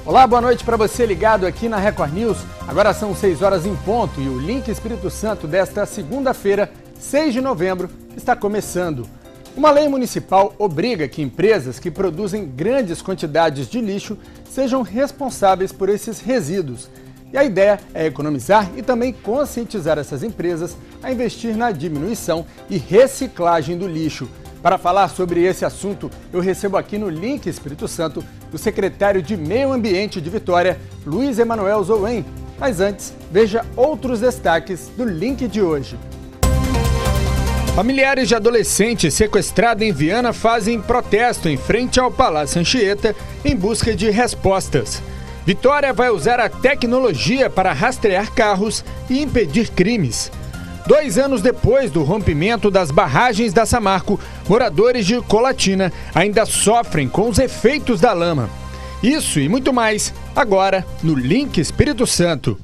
Olá, boa noite para você ligado aqui na Record News. Agora são 6 horas em ponto e o Link Espírito Santo desta segunda-feira, 6 de novembro, está começando. Uma lei municipal obriga que empresas que produzem grandes quantidades de lixo sejam responsáveis por esses resíduos. E a ideia é economizar e também conscientizar essas empresas a investir na diminuição e reciclagem do lixo. Para falar sobre esse assunto, eu recebo aqui no Link Espírito Santo o secretário de Meio Ambiente de Vitória, Luiz Emanuel Zouen. Mas antes, veja outros destaques do Link de hoje. Familiares de adolescente sequestrado em Viana fazem protesto em frente ao Palácio Anchieta em busca de respostas. Vitória vai usar a tecnologia para rastrear carros e impedir crimes. 2 anos depois do rompimento das barragens da Samarco, moradores de Colatina ainda sofrem com os efeitos da lama. Isso e muito mais, agora no Link Espírito Santo.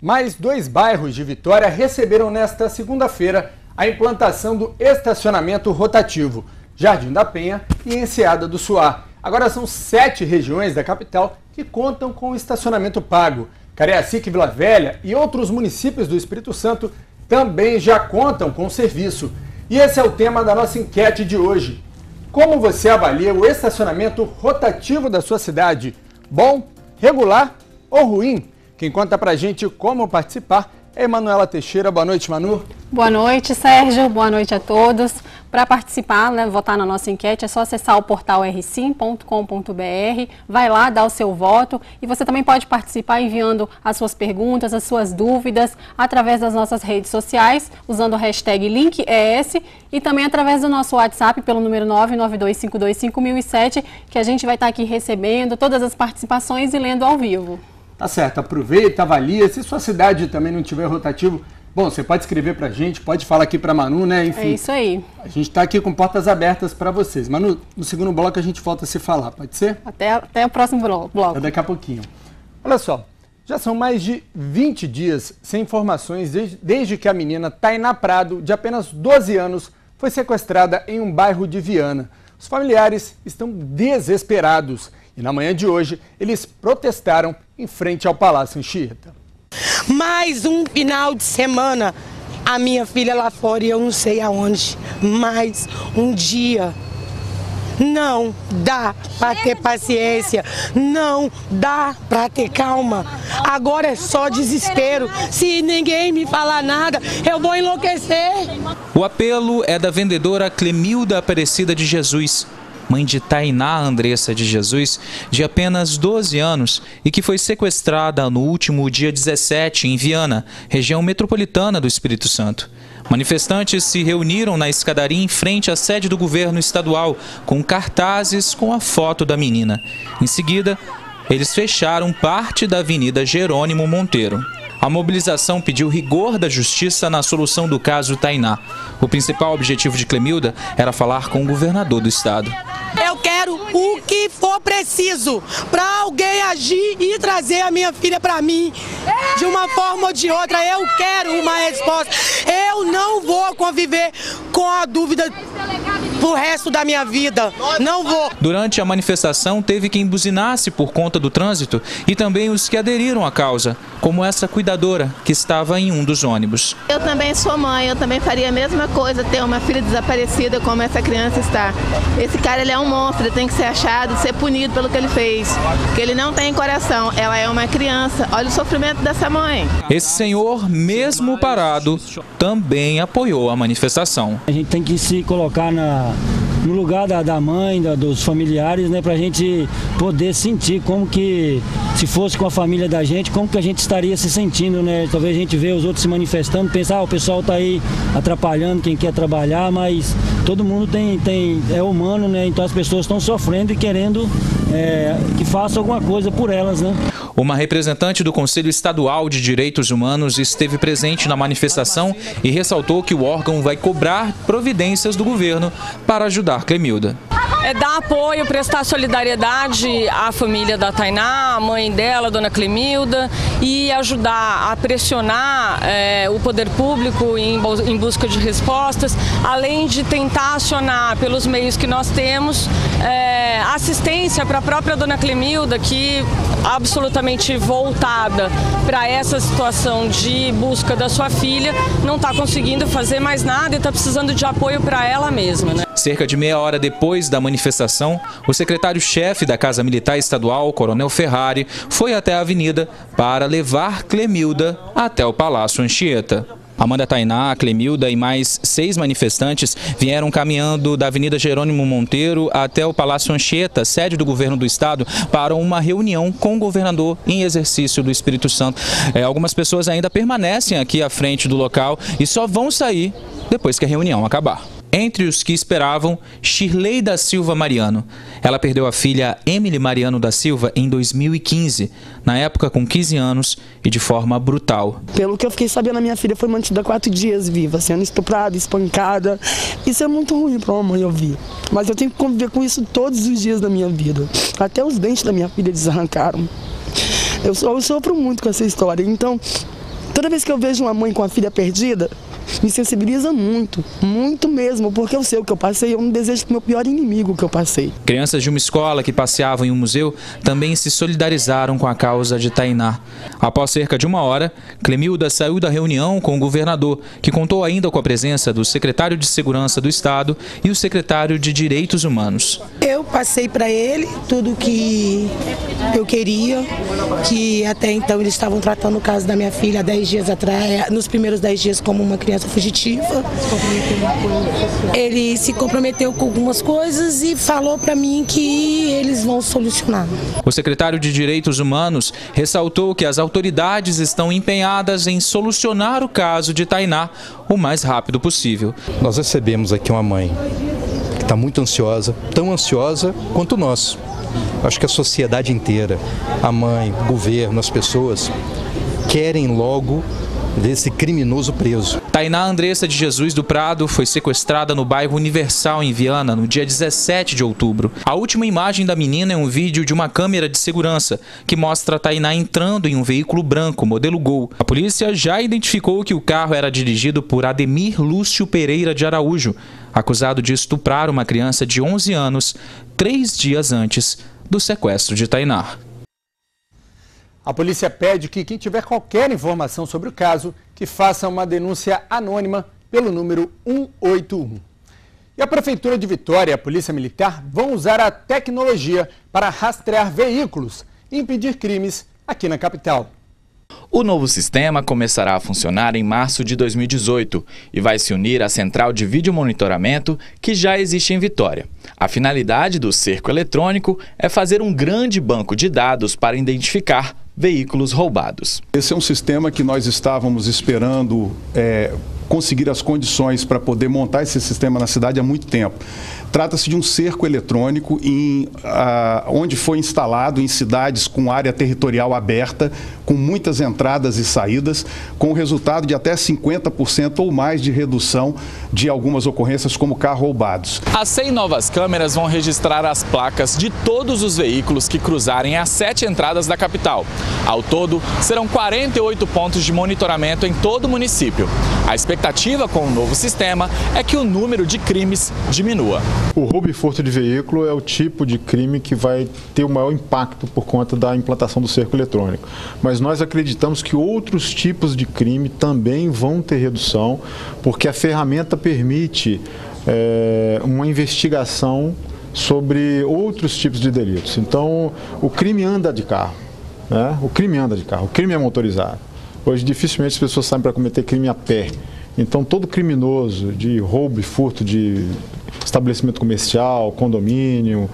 Mais 2 bairros de Vitória receberam nesta segunda-feira a implantação do estacionamento rotativo, Jardim da Penha e Enseada do Suá. Agora são 7 regiões da capital que contam com estacionamento pago. Cariacica e Vila Velha e outros municípios do Espírito Santo também já contam com o serviço. E esse é o tema da nossa enquete de hoje. Como você avalia o estacionamento rotativo da sua cidade? Bom, regular ou ruim? Quem conta pra gente como participar é Emanuela Teixeira. Boa noite, Manu. Boa noite, Sérgio. Boa noite a todos. Para participar, votar na nossa enquete, é só acessar o portal rsim.com.br, vai lá, dar o seu voto e você também pode participar enviando as suas perguntas, as suas dúvidas através das nossas redes sociais, usando o hashtag LinkES e também através do nosso WhatsApp pelo número 992525007, que a gente vai estar aqui recebendo todas as participações e lendo ao vivo. Tá certo, aproveita, avalia. Se sua cidade também não tiver rotativo, bom, você pode escrever pra gente, pode falar aqui pra Manu, né? Enfim, é isso aí. A gente tá aqui com portas abertas para vocês. Manu, no segundo bloco a gente volta a se falar, pode ser? Até o próximo bloco. Até daqui a pouquinho. Olha só, já são mais de 20 dias sem informações desde que a menina Tainá Prado, de apenas 12 anos, foi sequestrada em um bairro de Viana. Os familiares estão desesperados e na manhã de hoje eles protestaram em frente ao Palácio Anchieta. Mais um final de semana, a minha filha lá fora e eu não sei aonde. Mais um dia. Não dá para ter paciência, não dá para ter calma. Agora é só desespero. Se ninguém me falar nada, eu vou enlouquecer. O apelo é da vendedora Clemilda Aparecida de Jesus, mãe de Tainá Andressa de Jesus, de apenas 12 anos e que foi sequestrada no último dia 17 em Viana, região metropolitana do Espírito Santo. Manifestantes se reuniram na escadaria em frente à sede do governo estadual, com cartazes com a foto da menina. Em seguida, eles fecharam parte da Avenida Jerônimo Monteiro. A mobilização pediu rigor da justiça na solução do caso Tainá. O principal objetivo de Clemilda era falar com o governador do estado. Eu quero o que for preciso para alguém agir e trazer a minha filha para mim. De uma forma ou de outra, eu quero uma resposta. Eu não vou conviver com a dúvida pro resto da minha vida. Não vou. Durante a manifestação, teve quem buzinasse por conta do trânsito e também os que aderiram à causa, como essa cuidadora que estava em um dos ônibus. Eu também sou mãe, eu também faria a mesma coisa, ter uma filha desaparecida como essa criança está. Esse cara, ele é um monstro, ele tem que ser achado, ser punido pelo que ele fez, porque ele não tem coração, ela é uma criança. Olha o sofrimento dessa mãe. Esse senhor, mesmo parado, também apoiou a manifestação. A gente tem que se colocar no lugar da mãe, dos familiares, né, pra gente poder sentir como que, se fosse com a família da gente, como que a gente estaria se sentindo, né? Talvez a gente vê os outros se manifestando, pensar, o pessoal tá aí atrapalhando quem quer trabalhar, mas todo mundo é humano, né? Então as pessoas estão sofrendo e querendo que faça alguma coisa por elas, né? Uma representante do Conselho Estadual de Direitos Humanos esteve presente na manifestação e ressaltou que o órgão vai cobrar providências do governo para ajudar Clemilda. dar apoio, prestar solidariedade à família da Tainá, à mãe dela, a dona Clemilda, e ajudar a pressionar o poder público em busca de respostas, além de tentar acionar pelos meios que nós temos assistência para a própria dona Clemilda, que absolutamente voltada para essa situação de busca da sua filha, não está conseguindo fazer mais nada e está precisando de apoio para ela mesma, né? Cerca de meia hora depois da manifestação, o secretário-chefe da Casa Militar Estadual, Coronel Ferrari, foi até a avenida para levar Clemilda até o Palácio Anchieta. A mãe da Tainá, Clemilda e mais 6 manifestantes vieram caminhando da Avenida Jerônimo Monteiro até o Palácio Anchieta, sede do governo do estado, para uma reunião com o governador em exercício do Espírito Santo. Algumas pessoas ainda permanecem aqui à frente do local e só vão sair depois que a reunião acabar. Entre os que esperavam, Shirley da Silva Mariano. Ela perdeu a filha Emily Mariano da Silva em 2015, na época com 15 anos e de forma brutal. Pelo que eu fiquei sabendo, a minha filha foi mantida 4 dias viva, sendo estuprada, espancada. Isso é muito ruim para uma mãe ouvir. Mas eu tenho que conviver com isso todos os dias da minha vida. Até os dentes da minha filha eles arrancaram. Eu sofro muito com essa história. Então, toda vez que eu vejo uma mãe com a filha perdida, me sensibiliza muito, muito mesmo, porque eu sei o que eu passei, eu não desejo para o meu pior inimigo que eu passei. Crianças de uma escola que passeavam em um museu também se solidarizaram com a causa de Tainá. Após cerca de 1 hora, Clemilda saiu da reunião com o governador, que contou ainda com a presença do secretário de Segurança do Estado e o secretário de Direitos Humanos. Eu passei para ele tudo que eu queria, que até então eles estavam tratando o caso da minha filha há 10 dias atrás, nos primeiros 10 dias como uma criança fugitiva. Ele se comprometeu com algumas coisas e falou para mim que eles vão solucionar. O secretário de Direitos Humanos ressaltou que as autoridades estão empenhadas em solucionar o caso de Tainá o mais rápido possível. Nós recebemos aqui uma mãe que está muito ansiosa, tão ansiosa quanto nós. Acho que a sociedade inteira, a mãe, o governo, as pessoas querem logo desse criminoso preso. Tainá Andressa de Jesus do Prado foi sequestrada no bairro Universal, em Viana, no dia 17 de outubro. A última imagem da menina é um vídeo de uma câmera de segurança que mostra Tainá entrando em um veículo branco, modelo Gol. A polícia já identificou que o carro era dirigido por Ademir Lúcio Pereira de Araújo, acusado de estuprar uma criança de 11 anos, 3 dias antes do sequestro de Tainá. A polícia pede que quem tiver qualquer informação sobre o caso, que faça uma denúncia anônima pelo número 181. E a Prefeitura de Vitória e a Polícia Militar vão usar a tecnologia para rastrear veículos e impedir crimes aqui na capital. O novo sistema começará a funcionar em março de 2018 e vai se unir à central de videomonitoramento que já existe em Vitória. A finalidade do cerco eletrônico é fazer um grande banco de dados para identificar veículos roubados. Esse é um sistema que nós estávamos esperando conseguir as condições para poder montar esse sistema na cidade há muito tempo. Trata-se de um cerco eletrônico onde foi instalado em cidades com área territorial aberta, com muitas entradas e saídas, com o resultado de até 50% ou mais de redução de algumas ocorrências como carros roubados. As 100 novas câmeras vão registrar as placas de todos os veículos que cruzarem as 7 entradas da capital. Ao todo, serão 48 pontos de monitoramento em todo o município. A expectativa com o novo sistema é que o número de crimes diminua. O roubo e furto de veículo é o tipo de crime que vai ter o maior impacto por conta da implantação do cerco eletrônico. Mas nós acreditamos que outros tipos de crime também vão ter redução, porque a ferramenta permite uma investigação sobre outros tipos de delitos. Então, o crime anda de carro, né? O crime anda de carro, o crime é motorizado. Hoje, dificilmente as pessoas saem para cometer crime a pé. Então, todo criminoso de roubo e furto de estabelecimento comercial, condomínio,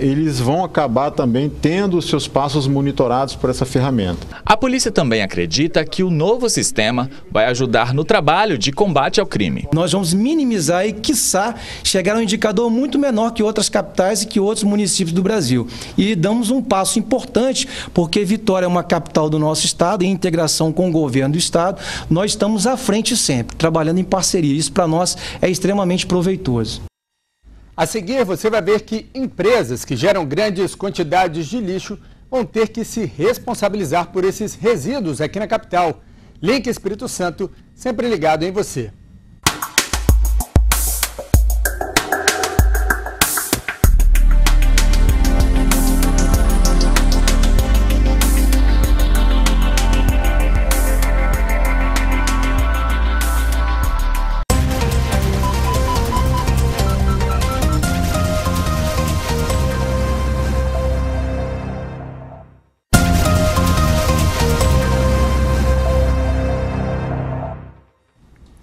eles vão acabar também tendo os seus passos monitorados por essa ferramenta. A polícia também acredita que o novo sistema vai ajudar no trabalho de combate ao crime. Nós vamos minimizar e, quiçá, chegar a um indicador muito menor que outras capitais e que outros municípios do Brasil. E damos um passo importante, porque Vitória é uma capital do nosso estado, em integração com o governo do estado, nós estamos à frente sempre, trabalhando em parceria. Isso para nós é extremamente proveitoso. A seguir, você vai ver que empresas que geram grandes quantidades de lixo vão ter que se responsabilizar por esses resíduos aqui na capital. Link Espírito Santo, sempre ligado em você.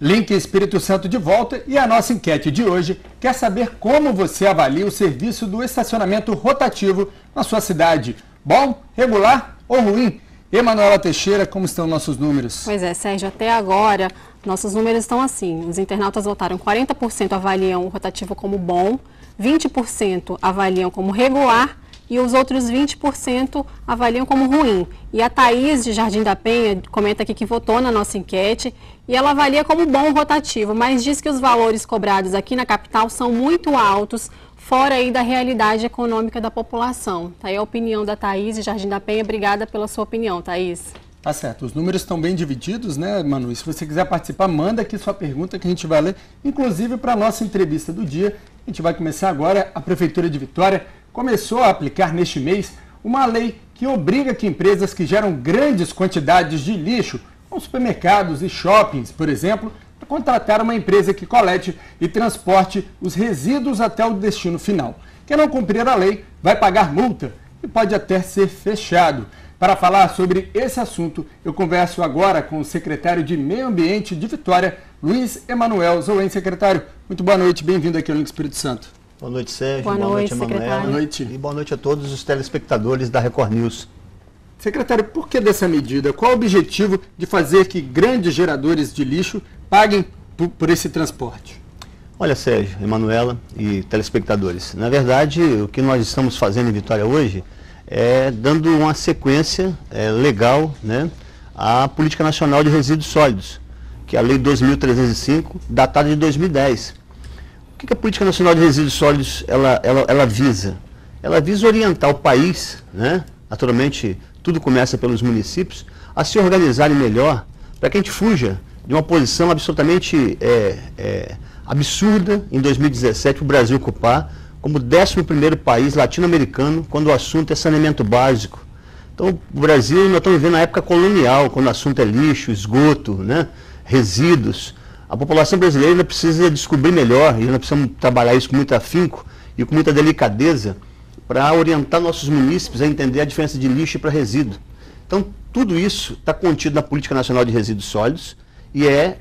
Link Espírito Santo de volta e a nossa enquete de hoje quer saber como você avalia o serviço do estacionamento rotativo na sua cidade. Bom, regular ou ruim? Emanuela Teixeira, como estão nossos números? Pois é, Sérgio, até agora nossos números estão assim. Os internautas votaram 40% avaliam o rotativo como bom, 20% avaliam como regular e os outros 20% avaliam como ruim. E a Thaís, de Jardim da Penha, comenta aqui que votou na nossa enquete e ela avalia como bom o rotativo, mas diz que os valores cobrados aqui na capital são muito altos, fora aí da realidade econômica da população. Tá aí a opinião da Thaís, de Jardim da Penha. Obrigada pela sua opinião, Thaís. Tá certo, os números estão bem divididos, né, Manu? E se você quiser participar, manda aqui sua pergunta que a gente vai ler, inclusive para a nossa entrevista do dia. A gente vai começar agora. A Prefeitura de Vitória começou a aplicar neste mês uma lei que obriga que empresas que geram grandes quantidades de lixo, como supermercados e shoppings, por exemplo, a contratar uma empresa que colete e transporte os resíduos até o destino final. Quem não cumprir a lei vai pagar multa e pode até ser fechado. Para falar sobre esse assunto, eu converso agora com o secretário de Meio Ambiente de Vitória, Luiz Emanuel Zoen. Secretário, muito boa noite, bem-vindo aqui ao Link Espírito Santo. Boa noite, Sérgio. Boa noite, Emanuela. secretário. Boa noite. E boa noite a todos os telespectadores da Record News. Secretário, por que dessa medida? Qual o objetivo de fazer que grandes geradores de lixo paguem por esse transporte? Olha, Sérgio, Emanuela e telespectadores, na verdade, o que nós estamos fazendo em Vitória hoje é dando uma sequência legal, né, à Política Nacional de Resíduos Sólidos, que é a Lei 2.305, datada de 2010. O que a Política Nacional de Resíduos Sólidos ela visa? Ela visa orientar o país, né? Naturalmente, tudo começa pelos municípios, a se organizarem melhor para que a gente fuja de uma posição absolutamente absurda em 2017 o Brasil ocupar como 11º país latino-americano quando o assunto é saneamento básico. Então, o Brasil, nós estamos vivendo na época colonial, quando o assunto é lixo, esgoto, né? Resíduos. A população brasileira ainda precisa descobrir melhor, e nós precisamos trabalhar isso com muito afinco e com muita delicadeza para orientar nossos munícipes a entender a diferença de lixo para resíduo. Então, tudo isso está contido na Política Nacional de Resíduos Sólidos e é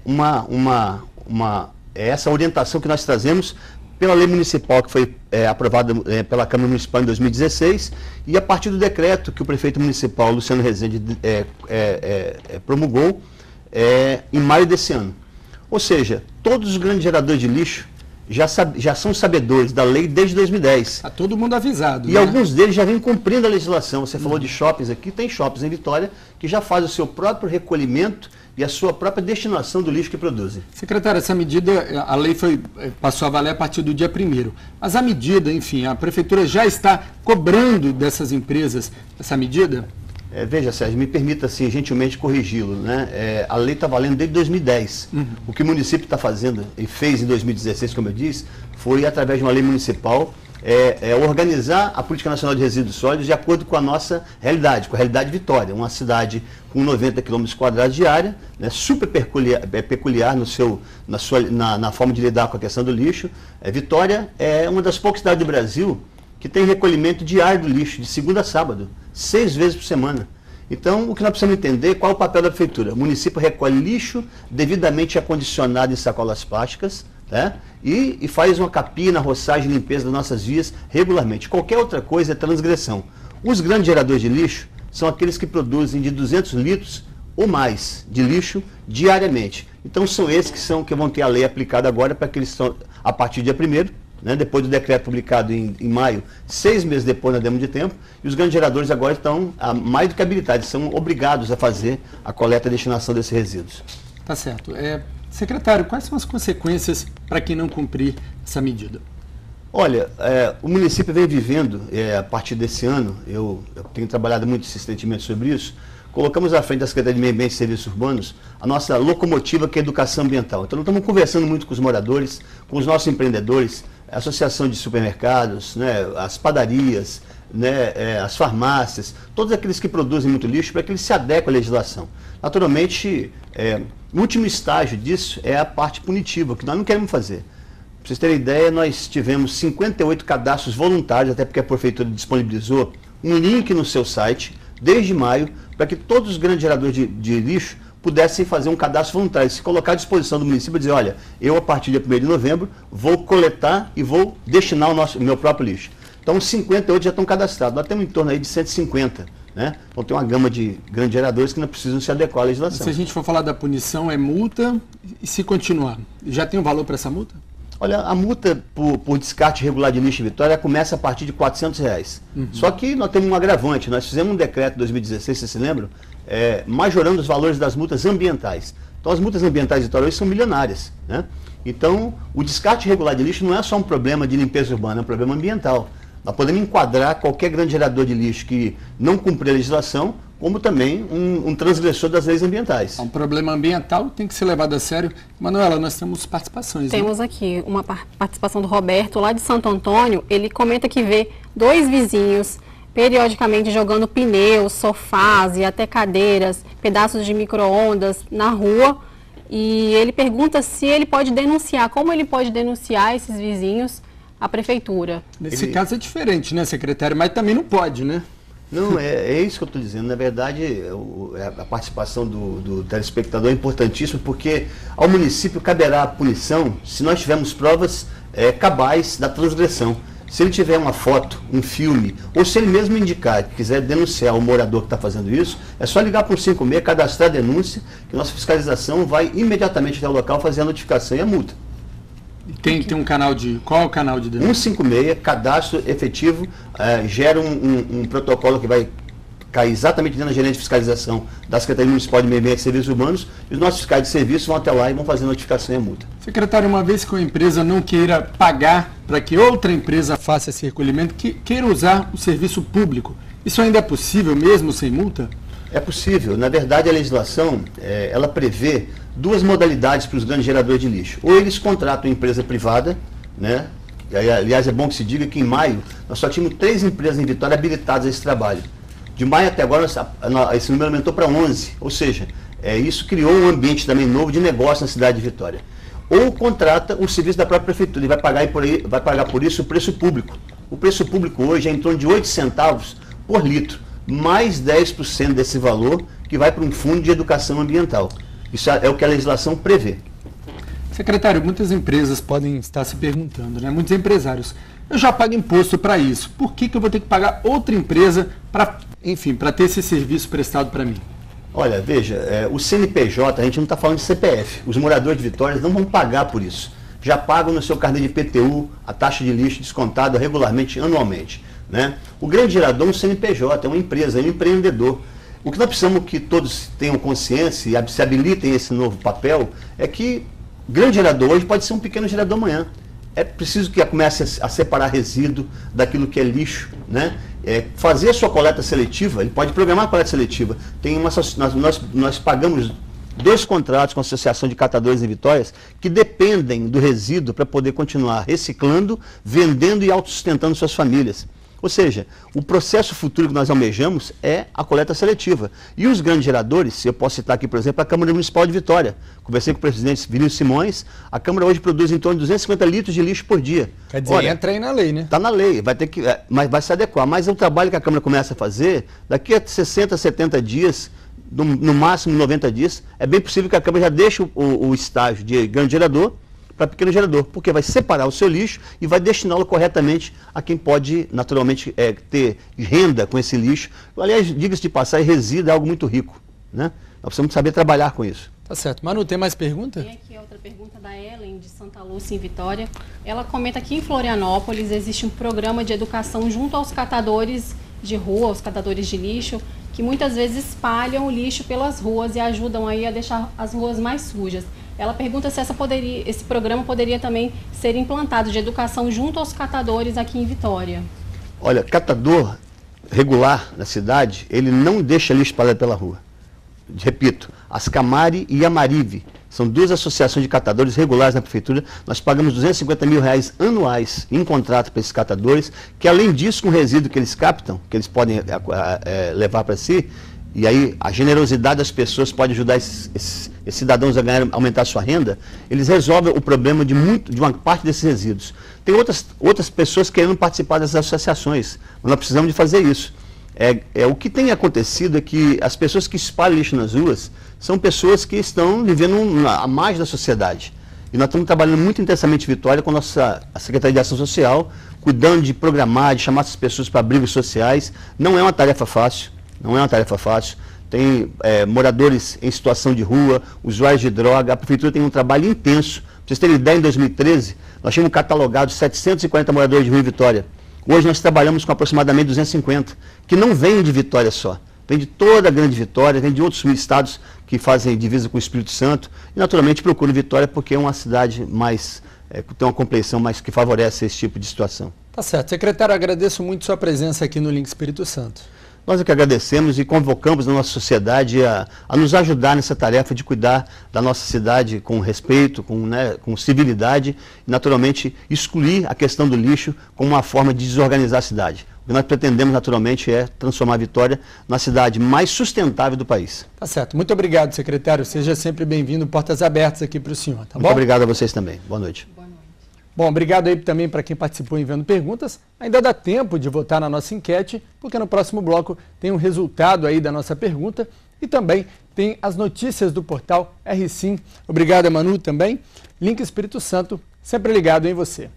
essa orientação que nós trazemos pela lei municipal que foi aprovada pela Câmara Municipal em 2016 e a partir do decreto que o prefeito municipal, Luciano Rezende, promulgou em maio desse ano. Ou seja, todos os grandes geradores de lixo já são sabedores da lei desde 2010. Está todo mundo avisado. E alguns deles já vêm cumprindo a legislação. Você falou de shoppings aqui, tem shoppings em Vitória que já fazem o seu próprio recolhimento e a sua própria destinação do lixo que produzem. Secretário, essa medida, a lei passou a valer a partir do dia 1º. Mas a medida, enfim, a Prefeitura já está cobrando dessas empresas essa medida? Veja, Sérgio, me permita assim, gentilmente corrigi-lo, né? A lei está valendo desde 2010. O que o município está fazendo e fez em 2016, como eu disse, foi através de uma lei municipal organizar a Política Nacional de Resíduos Sólidos de acordo com a nossa realidade, com a realidade de Vitória, uma cidade com 90 km² de área, né, super peculiar na forma de lidar com a questão do lixo. Vitória é uma das poucas cidades do Brasil que tem recolhimento diário do lixo, de segunda a sábado, 6 vezes por semana. Então, o que nós precisamos entender é qual é o papel da Prefeitura. O município recolhe lixo devidamente acondicionado em sacolas plásticas, né? E faz uma capina, roçagem e limpeza das nossas vias regularmente. Qualquer outra coisa é transgressão. Os grandes geradores de lixo são aqueles que produzem de 200 litros ou mais de lixo diariamente. Então, são esses que vão ter a lei aplicada agora para que eles estão, a partir do dia 1º, né, depois do decreto publicado em maio, 6 meses depois nós demos de tempo, e os grandes geradores agora estão mais do que habilitados, são obrigados a fazer a coleta e destinação desses resíduos. Tá certo. Secretário, quais são as consequências para quem não cumprir essa medida? Olha, o município vem vivendo, a partir desse ano, eu tenho trabalhado muito insistentemente sobre isso, colocamos à frente da Secretaria de Meio Ambiente e Serviços Urbanos a nossa locomotiva, que é a educação ambiental. Então, nós estamos conversando muito com os moradores, com os nossos empreendedores, a associação de supermercados, né, as padarias, né, as farmácias, todos aqueles que produzem muito lixo, para que eles se adequem à legislação. Naturalmente, o último estágio disso é a parte punitiva, que nós não queremos fazer. Para vocês terem ideia, nós tivemos 58 cadastros voluntários, até porque a Prefeitura disponibilizou um link no seu site, desde maio, para que todos os grandes geradores de lixo pudessem fazer um cadastro voluntário, se colocar à disposição do município e dizer, olha, eu a partir de 1º de novembro vou coletar e vou destinar o meu próprio lixo. Então, 58 já estão cadastrados, nós temos em torno aí de 150. Né? Então tem uma gama de grandes geradores que não precisam se adequar à legislação. Se a gente for falar da punição, é multa, e se continuar, já tem um valor para essa multa? Olha, a multa por descarte irregular de lixo em Vitória começa a partir de R$400. Só que nós temos um agravante, nós fizemos um decreto em 2016, vocês se lembram? Majorando os valores das multas ambientais. Então as multas ambientais de Vitória hoje são milionárias. Né? Então o descarte irregular de lixo não é só um problema de limpeza urbana, é um problema ambiental. Nós podemos enquadrar qualquer grande gerador de lixo que não cumprir a legislação, como também um transgressor das leis ambientais. Um problema ambiental tem que ser levado a sério. Manuela, nós temos participações. Temos aqui uma participação do Roberto, lá de Santo Antônio. Ele comenta que vê 2 vizinhos periodicamente jogando pneus, sofás e até cadeiras, pedaços de micro-ondas na rua. E ele pergunta se ele pode denunciar, como ele pode denunciar esses vizinhos à prefeitura. Nesse caso é diferente, né, secretário? Mas também não pode, né? Não, é isso que eu estou dizendo. Na verdade, a participação do telespectador é importantíssima, porque ao município caberá a punição se nós tivermos provas cabais da transgressão. Se ele tiver uma foto, um filme, ou se ele mesmo indicar, quiser denunciar o morador que está fazendo isso, é só ligar para o 156, cadastrar a denúncia, que nossa fiscalização vai imediatamente até o local fazer a notificação e a multa. Tem um canal de... Qual é o canal de denúncia? 156, cadastro efetivo, gera um protocolo que vai cair exatamente dentro da gerência de fiscalização da Secretaria Municipal de Meio Ambiente e Serviços Urbanos, e os nossos fiscais de serviço vão até lá e vão fazer a notificação e a multa. Secretário, uma vez que uma empresa não queira pagar para que outra empresa faça esse recolhimento, que queira usar o serviço público, isso ainda é possível mesmo sem multa? É possível. Na verdade, a legislação, ela prevê 2 modalidades para os grandes geradores de lixo. Ou eles contratam empresa privada, né? E aí, aliás, é bom que se diga que em maio nós só tínhamos 3 empresas em Vitória habilitadas a esse trabalho. De maio até agora, esse número aumentou para 11. Ou seja, isso criou um ambiente também novo de negócio na cidade de Vitória. Ou contrata o serviço da própria prefeitura e vai pagar por isso o preço público. O preço público hoje é em torno de 8 centavos por litro, mais 10% desse valor que vai para um fundo de educação ambiental. Isso é o que a legislação prevê. Secretário, muitas empresas podem estar se perguntando, né? Muitos empresários, eu já pago imposto para isso, por que eu vou ter que pagar outra empresa para, enfim, para ter esse serviço prestado para mim? Olha, veja, o CNPJ, a gente não está falando de CPF, os moradores de Vitória não vão pagar por isso. Já pagam no seu carnê de PTU a taxa de lixo descontada regularmente, anualmente. Né? O grande gerador é um CNPJ, é uma empresa, é um empreendedor. O que nós precisamos que todos tenham consciência e se habilitem a esse novo papel é que grande gerador hoje pode ser um pequeno gerador amanhã. É preciso que comece a separar resíduo daquilo que é lixo, né? Fazer a sua coleta seletiva, ele pode programar a coleta seletiva. Nós pagamos 2 contratos com a Associação de Catadores em Vitórias que dependem do resíduo para poder continuar reciclando, vendendo e autossustentando suas famílias. Ou seja, o processo futuro que nós almejamos é a coleta seletiva. E os grandes geradores, eu posso citar aqui, por exemplo, a Câmara Municipal de Vitória. Conversei com o presidente Vinícius Simões, a Câmara hoje produz em torno de 250 litros de lixo por dia. Quer dizer, entra aí na lei, né? Está na lei, vai ter que, mas vai se adequar. Mas o trabalho que a Câmara começa a fazer, daqui a 60, 70 dias, no máximo 90 dias, é bem possível que a Câmara já deixe o estágio de grande gerador para pequeno gerador, porque vai separar o seu lixo e vai destiná-lo corretamente a quem pode, naturalmente, ter renda com esse lixo. Aliás, diga-se de passagem, resíduo é algo muito rico, né? Nós precisamos saber trabalhar com isso. Tá certo. Manu, tem mais pergunta? Tem aqui outra pergunta da Ellen, de Santa Lúcia, em Vitória. Ela comenta que em Florianópolis existe um programa de educação junto aos catadores de rua, aos catadores de lixo, que muitas vezes espalham o lixo pelas ruas e ajudam aí a deixar as ruas mais sujas. Ela pergunta se esse programa poderia também ser implantado de educação junto aos catadores aqui em Vitória. Olha, catador regular na cidade, ele não deixa lixo espalhado pela rua. Repito, a Ascamari e a Marive são duas associações de catadores regulares na prefeitura. Nós pagamos R$250 mil anuais em contrato para esses catadores, que além disso, com o resíduo que eles captam, que eles podem levar para si, e aí a generosidade das pessoas pode ajudar esses cidadãos a aumentar a sua renda, eles resolvem o problema de uma parte desses resíduos. Tem outras pessoas querendo participar dessas associações, mas nós precisamos de fazer isso. O que tem acontecido é que as pessoas que espalham lixo nas ruas são pessoas que estão vivendo à margem da sociedade. E nós estamos trabalhando muito intensamente em Vitória com a Secretaria de Ação Social, cuidando de programar, de chamar essas pessoas para abrigos sociais. Não é uma tarefa fácil, não é uma tarefa fácil. Tem moradores em situação de rua, usuários de droga. A prefeitura tem um trabalho intenso. Para vocês terem ideia, em 2013, nós tínhamos catalogado 740 moradores de rua em Vitória. Hoje nós trabalhamos com aproximadamente 250, que não vêm de Vitória só. Vem de toda a grande Vitória, vem de outros estados que fazem divisa com o Espírito Santo. E naturalmente procuram Vitória porque é uma cidade mais, tem uma compleição mais que favorece esse tipo de situação. Tá certo. Secretário, agradeço muito sua presença aqui no Link Espírito Santo. Nós é que agradecemos e convocamos a nossa sociedade a nos ajudar nessa tarefa de cuidar da nossa cidade com respeito, com civilidade e, naturalmente, excluir a questão do lixo como uma forma de desorganizar a cidade. O que nós pretendemos, naturalmente, é transformar a Vitória na cidade mais sustentável do país. Tá certo. Muito obrigado, secretário. Seja sempre bem-vindo. Portas abertas aqui para o senhor, tá bom? Muito obrigado a vocês também. Boa noite. Bom, obrigado aí também para quem participou enviando perguntas. Ainda dá tempo de votar na nossa enquete, porque no próximo bloco tem um resultado aí da nossa pergunta e também tem as notícias do portal R-Sim. Obrigado, Manu, também. Link Espírito Santo, sempre ligado em você.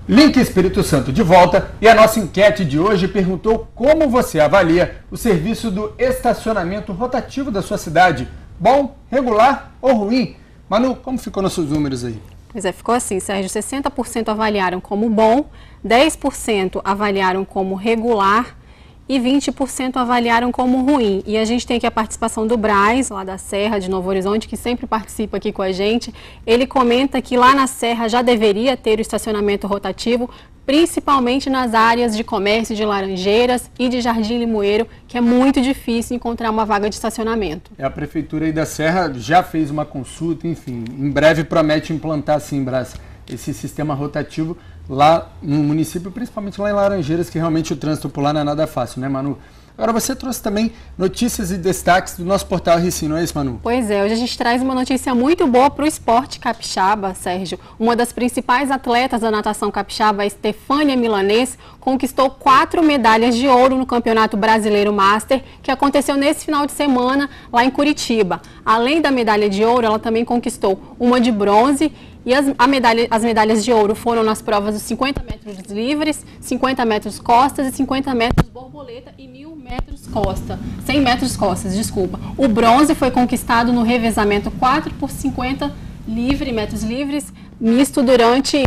Link Espírito Santo de volta e a nossa enquete de hoje perguntou como você avalia o serviço do estacionamento rotativo da sua cidade. Bom, regular ou ruim? Manu, como ficou nossos números aí? Pois é, ficou assim, Sérgio, 60% avaliaram como bom, 10% avaliaram como regular e 20% avaliaram como ruim. E a gente tem aqui a participação do Braz, lá da Serra de Novo Horizonte, que sempre participa aqui com a gente. Ele comenta que lá na Serra já deveria ter o estacionamento rotativo, principalmente nas áreas de comércio de Laranjeiras e de Jardim Limoeiro, que é muito difícil encontrar uma vaga de estacionamento. A Prefeitura aí da Serra já fez uma consulta, enfim, em breve promete implantar, sim, Braz, esse sistema rotativo lá no município, principalmente lá em Laranjeiras, que realmente o trânsito por lá não é nada fácil, né, Manu? Agora você trouxe também notícias e destaques do nosso portal R-Sim, não é isso, Manu? Pois é, hoje a gente traz uma notícia muito boa para o esporte capixaba, Sérgio. Uma das principais atletas da natação capixaba, a Estefânia Milanês, conquistou 4 medalhas de ouro no Campeonato Brasileiro Master, que aconteceu nesse final de semana lá em Curitiba. Além da medalha de ouro, ela também conquistou uma de bronze. E as medalhas de ouro foram nas provas dos 50 metros livres, 50 metros costas e 50 metros borboleta e 1000 metros costa. 100 metros costas, desculpa. O bronze foi conquistado no revezamento 4x50 metros livres, misto durante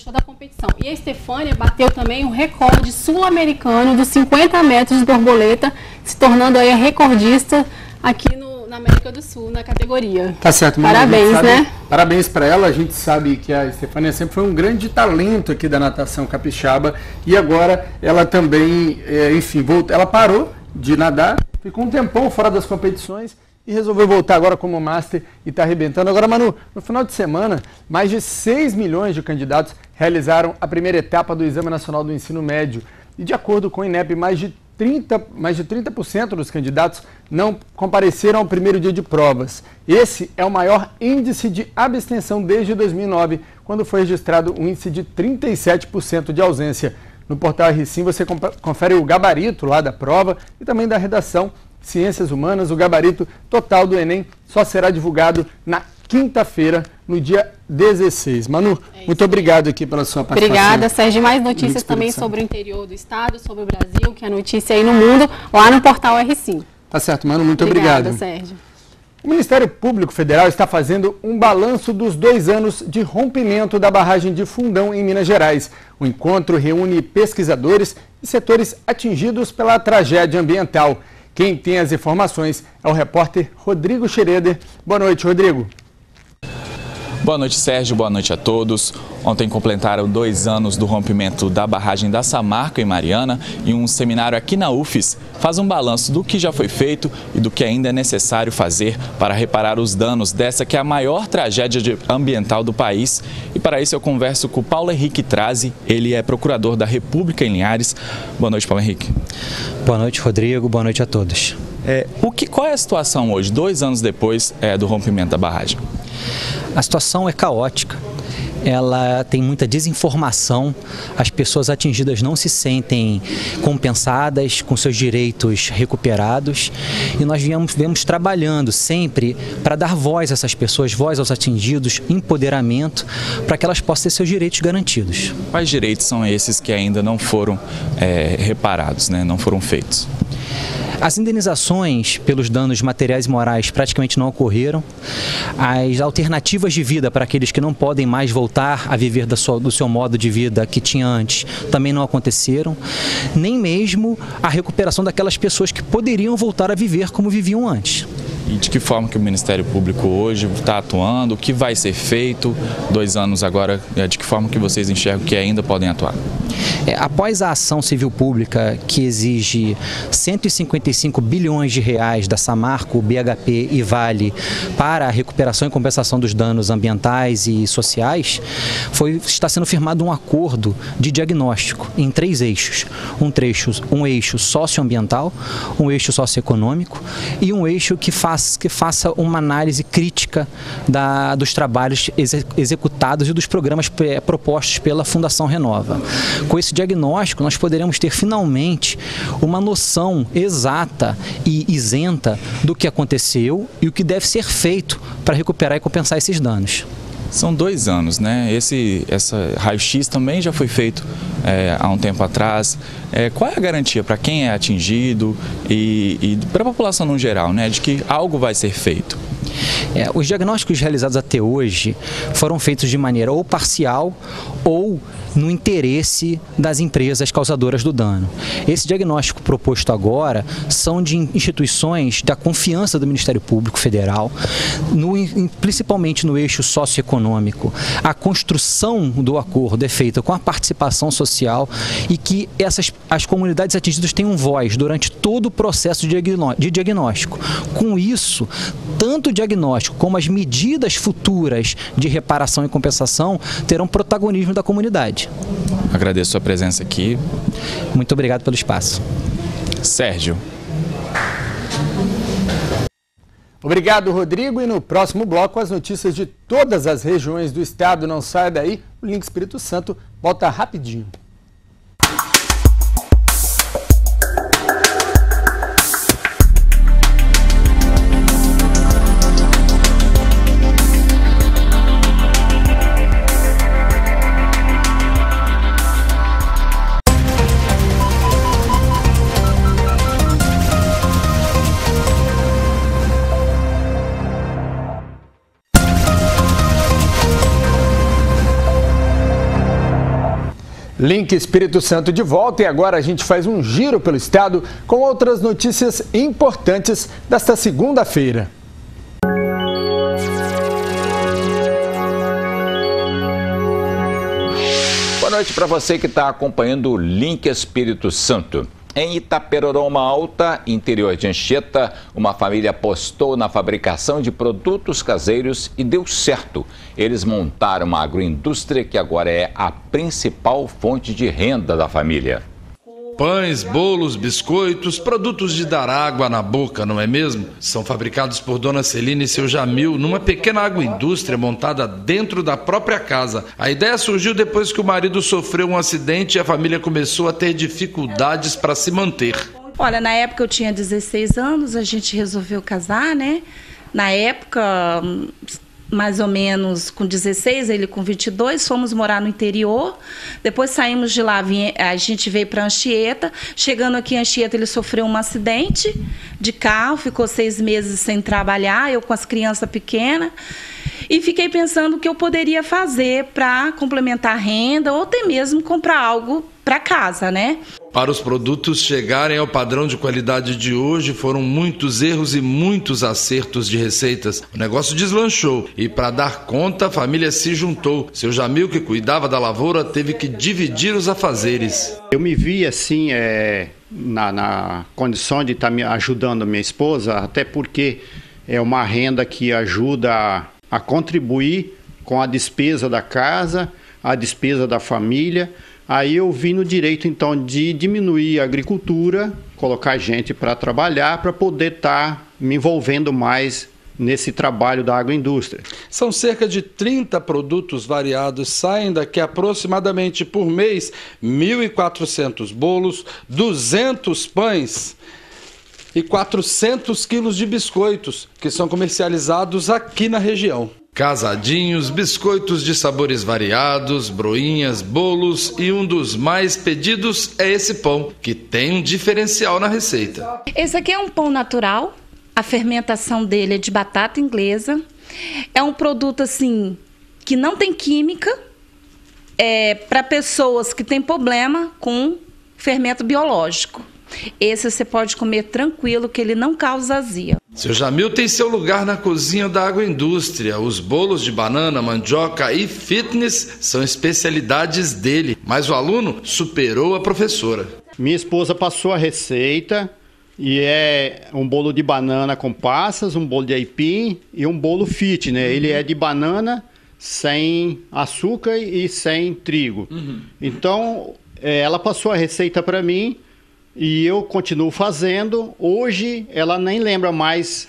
toda a competição. E a Estefânia bateu também o recorde sul-americano dos 50 metros de borboleta, se tornando aí a recordista aqui na América do Sul, na categoria. Tá certo. Parabéns, né? Parabéns para ela. A gente sabe que a Estefânia sempre foi um grande talento aqui da natação capixaba e agora ela também, enfim, ela parou de nadar, ficou um tempão fora das competições e resolveu voltar agora como Master e está arrebentando. Agora, Manu, no final de semana, mais de 6 milhões de candidatos realizaram a primeira etapa do Exame Nacional do Ensino Médio e, de acordo com o INEP, mais de 30% dos candidatos não compareceram ao primeiro dia de provas. Esse é o maior índice de abstenção desde 2009, quando foi registrado um índice de 37% de ausência. No portal R-Sim você confere o gabarito lá da prova e também da redação Ciências Humanas. O gabarito total do Enem só será divulgado na quinta-feira, no dia 16. Manu, muito obrigado aqui pela sua participação. Obrigada, Sérgio. Mais notícias também sobre o interior do estado, sobre o Brasil, que é notícia aí no mundo, lá no portal R5. Tá certo, Manu, muito obrigado. Obrigada, Sérgio. O Ministério Público Federal está fazendo um balanço dos 2 anos de rompimento da barragem de Fundão, em Minas Gerais. O encontro reúne pesquisadores e setores atingidos pela tragédia ambiental. Quem tem as informações é o repórter Rodrigo Schroeder. Boa noite, Rodrigo. Boa noite, Sérgio. Boa noite a todos. Ontem completaram 2 anos do rompimento da barragem da Samarco, em Mariana, e um seminário aqui na UFES faz um balanço do que já foi feito e do que ainda é necessário fazer para reparar os danos dessa que é a maior tragédia ambiental do país. E para isso eu converso com o Paulo Henrique Trazi, ele é procurador da República em Linhares. Boa noite, Paulo Henrique. Boa noite, Rodrigo. Boa noite a todos. Qual é a situação hoje, 2 anos depois do rompimento da barragem? A situação é caótica, ela tem muita desinformação, as pessoas atingidas não se sentem compensadas, com seus direitos recuperados, e nós viemos trabalhando sempre para dar voz a essas pessoas, voz aos atingidos, empoderamento, para que elas possam ter seus direitos garantidos. Quais direitos são esses que ainda não foram reparados, né? Não foram feitos? As indenizações pelos danos materiais e morais praticamente não ocorreram. As alternativas de vida para aqueles que não podem mais voltar a viver do seu modo de vida que tinha antes também não aconteceram. Nem mesmo a recuperação daquelas pessoas que poderiam voltar a viver como viviam antes. E de que forma que o Ministério Público hoje está atuando? O que vai ser feito? 2 anos agora, de que forma que vocês enxergam que ainda podem atuar? Após a ação civil pública que exige 155 bilhões de reais da Samarco, BHP e Vale para a recuperação e compensação dos danos ambientais e sociais, está sendo firmado um acordo de diagnóstico em 3 eixos. Um eixo socioambiental, um eixo socioeconômico e um eixo que faça uma análise crítica dos trabalhos executados e dos programas propostos pela Fundação Renova. Com esse diagnóstico, nós poderemos ter finalmente uma noção exata e isenta do que aconteceu e o que deve ser feito para recuperar e compensar esses danos. São 2 anos, né? Essa raio-x também já foi feito há um tempo atrás. Qual é a garantia para quem é atingido e para a população no geral, né, de que algo vai ser feito? Os diagnósticos realizados até hoje foram feitos de maneira ou parcial ou no interesse das empresas causadoras do dano. Esse diagnóstico proposto agora são de instituições da confiança do Ministério Público Federal, principalmente no eixo socioeconômico. A construção do acordo é feita com a participação social e que as comunidades atingidas tenham voz durante todo o processo de diagnóstico. Com isso, tanto o diagnóstico como as medidas futuras de reparação e compensação terão protagonismo da comunidade. Agradeço a sua presença aqui. Muito obrigado pelo espaço. Sérgio. Obrigado, Rodrigo. E no próximo bloco, as notícias de todas as regiões do estado. Não saia daí, o Link Espírito Santo volta rapidinho. Link Espírito Santo de volta e agora a gente faz um giro pelo estado com outras notícias importantes desta segunda-feira. Boa noite para você que está acompanhando o Link Espírito Santo. Em Itaperoroma Alta, interior de Anchieta, uma família apostou na fabricação de produtos caseiros e deu certo. Eles montaram uma agroindústria que agora é a principal fonte de renda da família. Pães, bolos, biscoitos, produtos de dar água na boca, não é mesmo? São fabricados por Dona Celina e seu Jamil numa pequena agroindústria montada dentro da própria casa. A ideia surgiu depois que o marido sofreu um acidente e a família começou a ter dificuldades para se manter. Olha, na época eu tinha 16 anos, a gente resolveu casar, né? Na época mais ou menos com 16, ele com 22, fomos morar no interior. Depois saímos de lá, a gente veio para Anchieta. Chegando aqui em Anchieta, ele sofreu um acidente de carro, ficou 6 meses sem trabalhar, eu com as crianças pequenas. E fiquei pensando o que eu poderia fazer para complementar a renda ou até mesmo comprar algo para casa, né? Para os produtos chegarem ao padrão de qualidade de hoje, foram muitos erros e muitos acertos de receitas. O negócio deslanchou e, para dar conta, a família se juntou. Seu Jamil, que cuidava da lavoura, teve que dividir os afazeres. Eu me vi assim, na condição de estar me ajudando a minha esposa, até porque é uma renda que ajuda a contribuir com a despesa da casa, a despesa da família. Aí eu vi no direito, então, de diminuir a agricultura, colocar gente para trabalhar, para poder estar me envolvendo mais nesse trabalho da agroindústria. São cerca de 30 produtos variados, saem daqui aproximadamente por mês 1.400 bolos, 200 pães e 400 quilos de biscoitos, que são comercializados aqui na região. Casadinhos, biscoitos de sabores variados, broinhas, bolos e um dos mais pedidos é esse pão, que tem um diferencial na receita. Esse aqui é um pão natural, a fermentação dele é de batata inglesa. É um produto assim que não tem química, para pessoas que têm problema com fermento biológico. Esse você pode comer tranquilo, que ele não causa azia. Seu Jamil tem seu lugar na cozinha da agroindústria. Os bolos de banana, mandioca e fitness são especialidades dele. Mas o aluno superou a professora. Minha esposa passou a receita e é um bolo de banana com passas, um bolo de aipim e um bolo fit, né? Ele é de banana sem açúcar e sem trigo. Então, ela passou a receita para mim. E eu continuo fazendo. Hoje ela nem lembra mais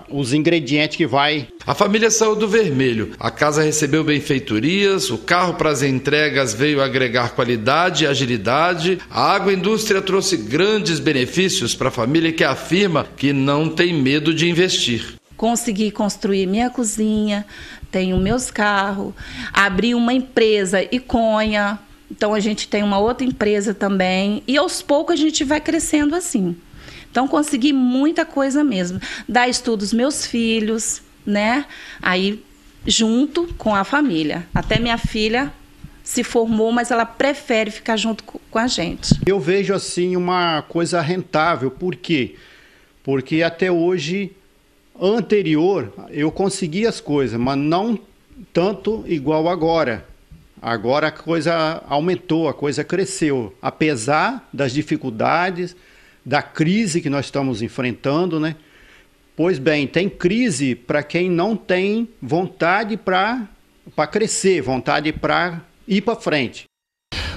os ingredientes que vai. A família saiu do vermelho. A casa recebeu benfeitorias, o carro para as entregas veio agregar qualidade e agilidade. A agroindústria trouxe grandes benefícios para a família, que afirma que não tem medo de investir. Consegui construir minha cozinha, tenho meus carros, abri uma empresa Iconha. Então, a gente tem uma outra empresa também. E, aos poucos, a gente vai crescendo assim. Então, consegui muita coisa mesmo. Dar estudo aos meus filhos, né? Aí, junto com a família. Até minha filha se formou, mas ela prefere ficar junto com a gente. Eu vejo, assim, uma coisa rentável. Por quê? Porque até hoje, anterior, eu consegui as coisas, mas não tanto igual agora. Agora a coisa aumentou, a coisa cresceu, apesar das dificuldades, da crise que nós estamos enfrentando, né? Pois bem, tem crise para quem não tem vontade para crescer, vontade para ir para frente.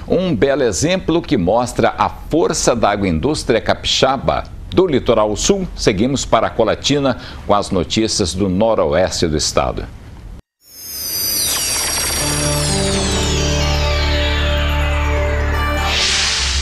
Um belo exemplo que mostra a força da agroindústria capixaba. Do litoral sul, seguimos para a Colatina com as notícias do noroeste do estado.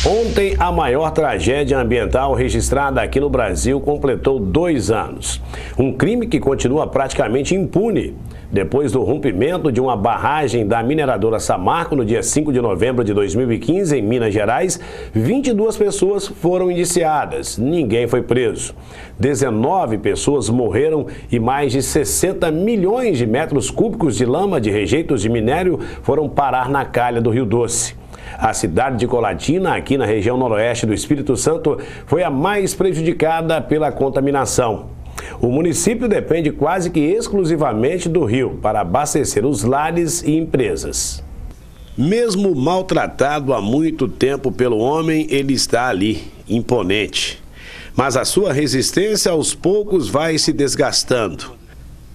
Ontem, a maior tragédia ambiental registrada aqui no Brasil completou 2 anos. Um crime que continua praticamente impune. Depois do rompimento de uma barragem da mineradora Samarco no dia 5 de novembro de 2015, em Minas Gerais, 22 pessoas foram indiciadas. Ninguém foi preso. 19 pessoas morreram e mais de 60 milhões de metros cúbicos de lama de rejeitos de minério foram parar na calha do Rio Doce. A cidade de Colatina, aqui na região noroeste do Espírito Santo, foi a mais prejudicada pela contaminação. O município depende quase que exclusivamente do rio para abastecer os lares e empresas. Mesmo maltratado há muito tempo pelo homem, ele está ali, imponente. Mas a sua resistência aos poucos vai se desgastando.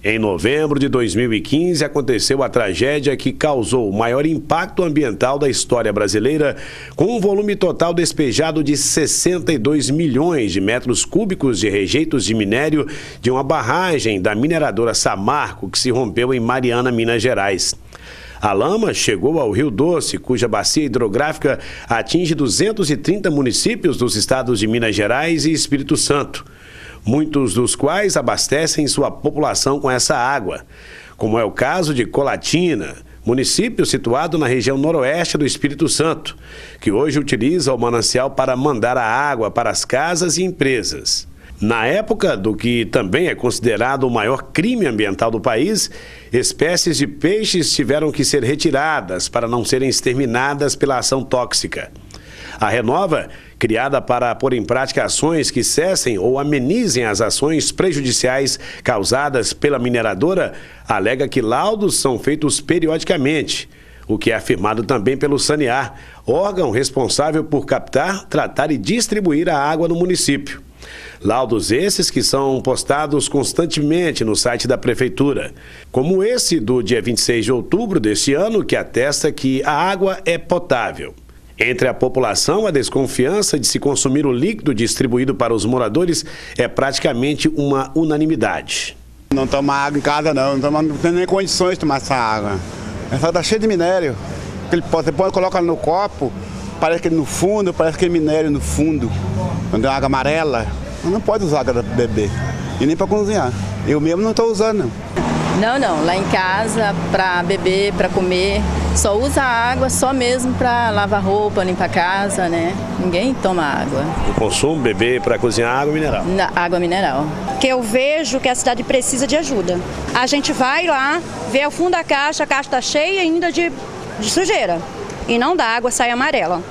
Em novembro de 2015, aconteceu a tragédia que causou o maior impacto ambiental da história brasileira, com um volume total despejado de 62 milhões de metros cúbicos de rejeitos de minério de uma barragem da mineradora Samarco, que se rompeu em Mariana, Minas Gerais. A lama chegou ao Rio Doce, cuja bacia hidrográfica atinge 230 municípios dos estados de Minas Gerais e Espírito Santo, muitos dos quais abastecem sua população com essa água. como é o caso de Colatina, município situado na região noroeste do Espírito Santo, que hoje utiliza o manancial para mandar a água para as casas e empresas. Na época do que também é considerado o maior crime ambiental do país, espécies de peixes tiveram que ser retiradas para não serem exterminadas pela ação tóxica. A Renova, criada para pôr em prática ações que cessem ou amenizem as ações prejudiciais causadas pela mineradora, alega que laudos são feitos periodicamente, o que é afirmado também pelo Sanear, órgão responsável por captar, tratar e distribuir a água no município. Laudos esses que são postados constantemente no site da Prefeitura, como esse do dia 26 de outubro deste ano, que atesta que a água é potável. Entre a população, a desconfiança de se consumir o líquido distribuído para os moradores é praticamente uma unanimidade. Não toma água em casa não tem nem condições de tomar essa água. Essa está cheia de minério. Você pode colocar no copo, parece que no fundo, parece que é minério no fundo. Quando é água amarela, não pode usar água para beber e nem para cozinhar. Eu mesmo não estou usando. Não, lá em casa, para beber, para comer, só usa água só mesmo para lavar roupa, limpar a casa, né? Ninguém toma água. O consumo, beber para cozinhar, água mineral? Água mineral. Que eu vejo que a cidade precisa de ajuda. A gente vai lá, vê o fundo da caixa, a caixa está cheia ainda de sujeira. E não dá, a água sai amarela.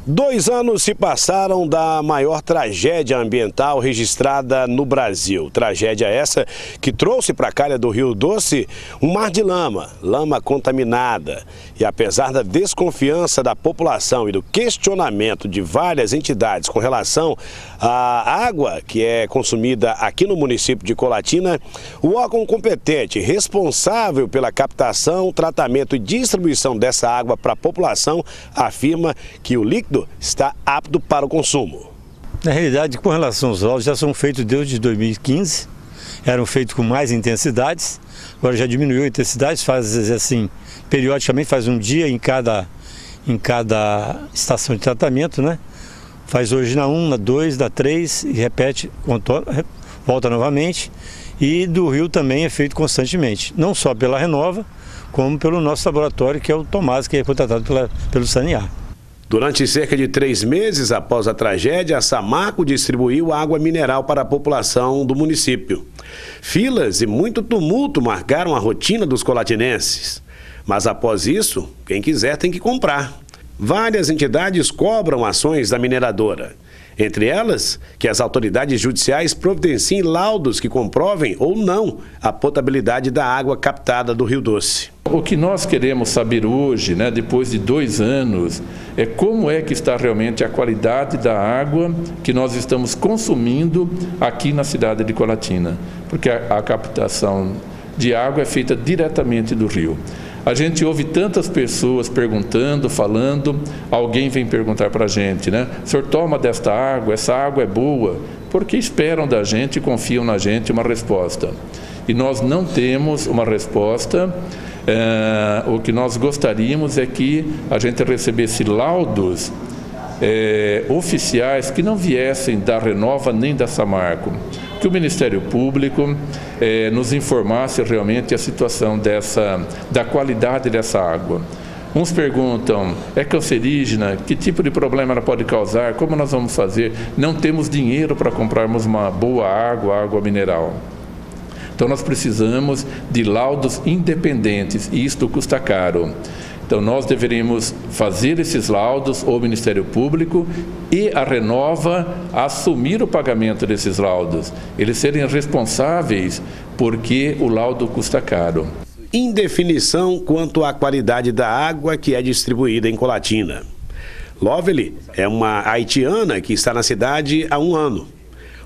2 anos se passaram da maior tragédia ambiental registrada no Brasil. Tragédia essa que trouxe para a calha do Rio Doce um mar de lama contaminada. E apesar da desconfiança da população e do questionamento de várias entidades com relação à água que é consumida aqui no município de Colatina, o órgão competente responsável pela captação, tratamento e distribuição dessa água para a população afirma que o líquido está apto para o consumo. Na realidade, com relação aos laudos, já são feitos desde 2015, eram feitos com mais intensidades, agora já diminuiu a intensidade, faz assim, periodicamente, faz um dia em cada estação de tratamento, né? Faz hoje na 1, na 2, na 3 e repete, volta novamente. E do Rio também é feito constantemente, não só pela Renova, como pelo nosso laboratório, que é o Tomás, que é contratado pelo Sanear. Durante cerca de 3 meses após a tragédia, a Samarco distribuiu água mineral para a população do município. Filas e muito tumulto marcaram a rotina dos colatinenses. Mas após isso, quem quiser tem que comprar. Várias entidades cobram ações da mineradora. Entre elas, que as autoridades judiciais providenciem laudos que comprovem ou não a potabilidade da água captada do Rio Doce. O que nós queremos saber hoje, depois de 2 anos, é como é que está realmente a qualidade da água que nós estamos consumindo aqui na cidade de Colatina. Porque a captação de água é feita diretamente do rio. A gente ouve tantas pessoas perguntando, falando, alguém vem perguntar para a gente, o senhor toma desta água, essa água é boa? Porque esperam da gente e confiam na gente uma resposta. E nós não temos uma resposta. O que nós gostaríamos é que a gente recebesse laudos oficiais que não viessem da Renova nem da Samarco. Que o Ministério Público nos informasse realmente a situação da qualidade dessa água. Uns perguntam, é cancerígena? Que tipo de problema ela pode causar? Como nós vamos fazer? Não temos dinheiro para comprarmos uma boa água mineral. Então nós precisamos de laudos independentes e isto custa caro. Então nós deveríamos fazer esses laudos, ou o Ministério Público e a Renova assumir o pagamento desses laudos. Eles serem responsáveis porque o laudo custa caro. Indefinição quanto à qualidade da água que é distribuída em Colatina. Lovely é uma haitiana que está na cidade há 1 ano.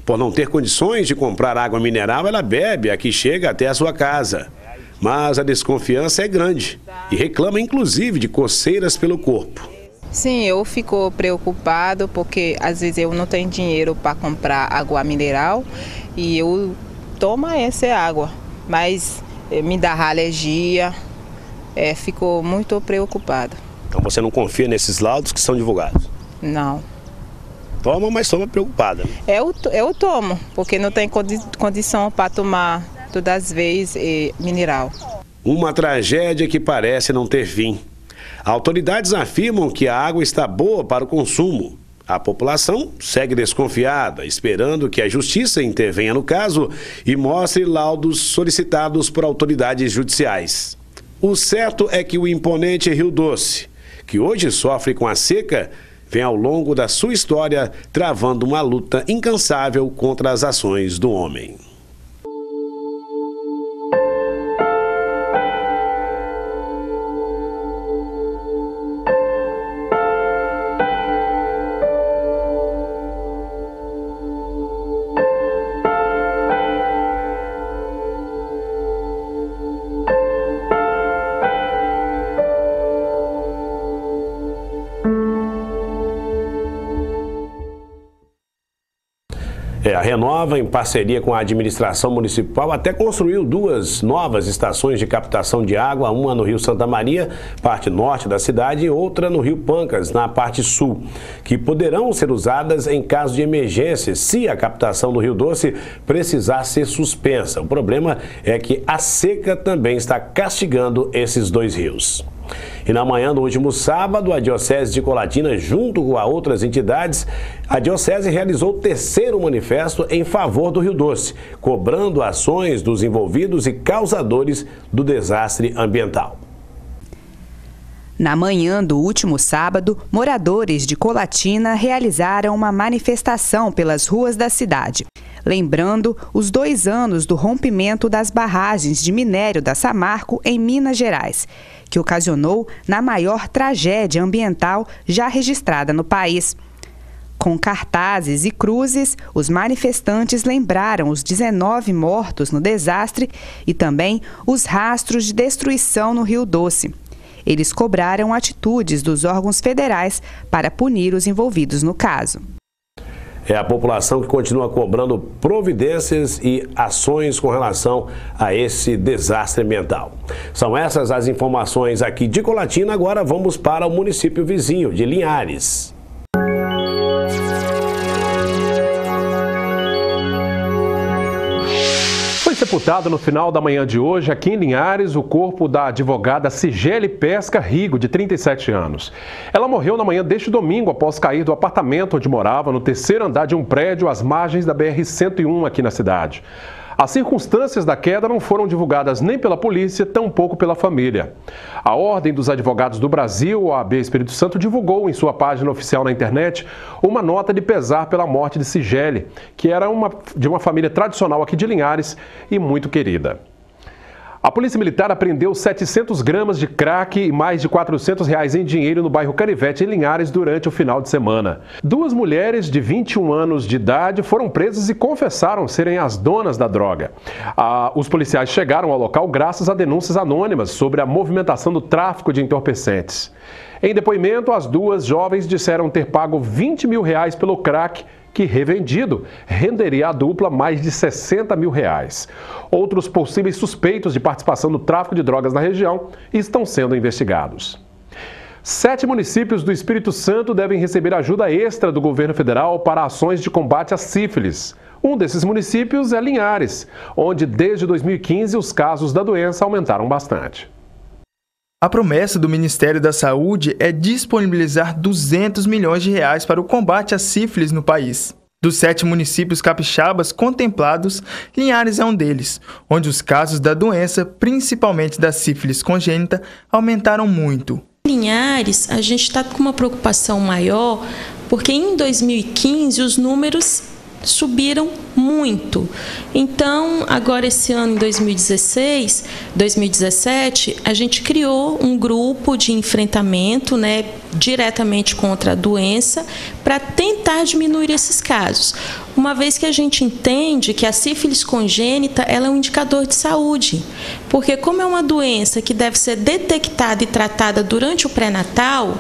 Por não ter condições de comprar água mineral, ela bebe a que chega até a sua casa. Mas a desconfiança é grande e reclama inclusive de coceiras pelo corpo. Sim, eu fico preocupado porque às vezes eu não tenho dinheiro para comprar água mineral e eu tomo essa água, mas me dá alergia, fico muito preocupada. Então você não confia nesses laudos que são divulgados? Não. Toma, mas toma preocupada. Eu tomo, porque não tenho condição para tomar das veias mineral. Uma tragédia que parece não ter fim. Autoridades afirmam que a água está boa para o consumo. A população segue desconfiada, esperando que a justiça intervenha no caso e mostre laudos solicitados por autoridades judiciais. O certo é que o imponente Rio Doce, que hoje sofre com a seca, vem ao longo da sua história travando uma luta incansável contra as ações do homem. A Renova, em parceria com a administração municipal, até construiu 2 novas estações de captação de água, uma no Rio Santa Maria, parte norte da cidade, e outra no Rio Pancas, na parte sul, que poderão ser usadas em caso de emergência, se a captação do Rio Doce precisar ser suspensa. O problema é que a seca também está castigando esses 2 rios. E na manhã do último sábado, a Diocese de Colatina, junto com outras entidades, a Diocese realizou o 3º manifesto em favor do Rio Doce, cobrando ações dos envolvidos e causadores do desastre ambiental. Na manhã do último sábado, moradores de Colatina realizaram uma manifestação pelas ruas da cidade, lembrando os 2 anos do rompimento das barragens de minério da Samarco em Minas Gerais, que ocasionou na maior tragédia ambiental já registrada no país. Com cartazes e cruzes, os manifestantes lembraram os 19 mortos no desastre e também os rastros de destruição no Rio Doce. Eles cobraram atitudes dos órgãos federais para punir os envolvidos no caso. É a população que continua cobrando providências e ações com relação a esse desastre ambiental. São essas as informações aqui de Colatina. Agora vamos para o município vizinho de Linhares. Foi sepultado no final da manhã de hoje, aqui em Linhares, o corpo da advogada Cigele Pesca Rigo, de 37 anos. Ela morreu na manhã deste domingo após cair do apartamento onde morava, no 3º andar de um prédio às margens da BR-101 aqui na cidade. As circunstâncias da queda não foram divulgadas nem pela polícia, tampouco pela família. A Ordem dos Advogados do Brasil, OAB Espírito Santo, divulgou em sua página oficial na internet uma nota de pesar pela morte de Cigele, que era de uma família tradicional aqui de Linhares e muito querida. A Polícia Militar apreendeu 700 gramas de crack e mais de R$400 em dinheiro no bairro Canivete, em Linhares, durante o final de semana. 2 mulheres de 21 anos de idade foram presas e confessaram serem as donas da droga. Os policiais chegaram ao local graças a denúncias anônimas sobre a movimentação do tráfico de entorpecentes. Em depoimento, as 2 jovens disseram ter pago R$20 mil pelo crack, que, revendido, renderia à dupla mais de R$60 mil. Outros possíveis suspeitos de participação no tráfico de drogas na região estão sendo investigados. 7 municípios do Espírito Santo devem receber ajuda extra do governo federal para ações de combate à sífilis. Um desses municípios é Linhares, onde desde 2015 os casos da doença aumentaram bastante. A promessa do Ministério da Saúde é disponibilizar R$200 milhões para o combate à sífilis no país. Dos 7 municípios capixabas contemplados, Linhares é um deles, onde os casos da doença, principalmente da sífilis congênita, aumentaram muito. Em Linhares, a gente está com uma preocupação maior, porque em 2015 os números subiram muito. Então, agora esse ano, em 2017, a gente criou um grupo de enfrentamento, diretamente contra a doença, para tentar diminuir esses casos. Uma vez que a gente entende que a sífilis congênita ela é um indicador de saúde, porque como é uma doença que deve ser detectada e tratada durante o pré-natal,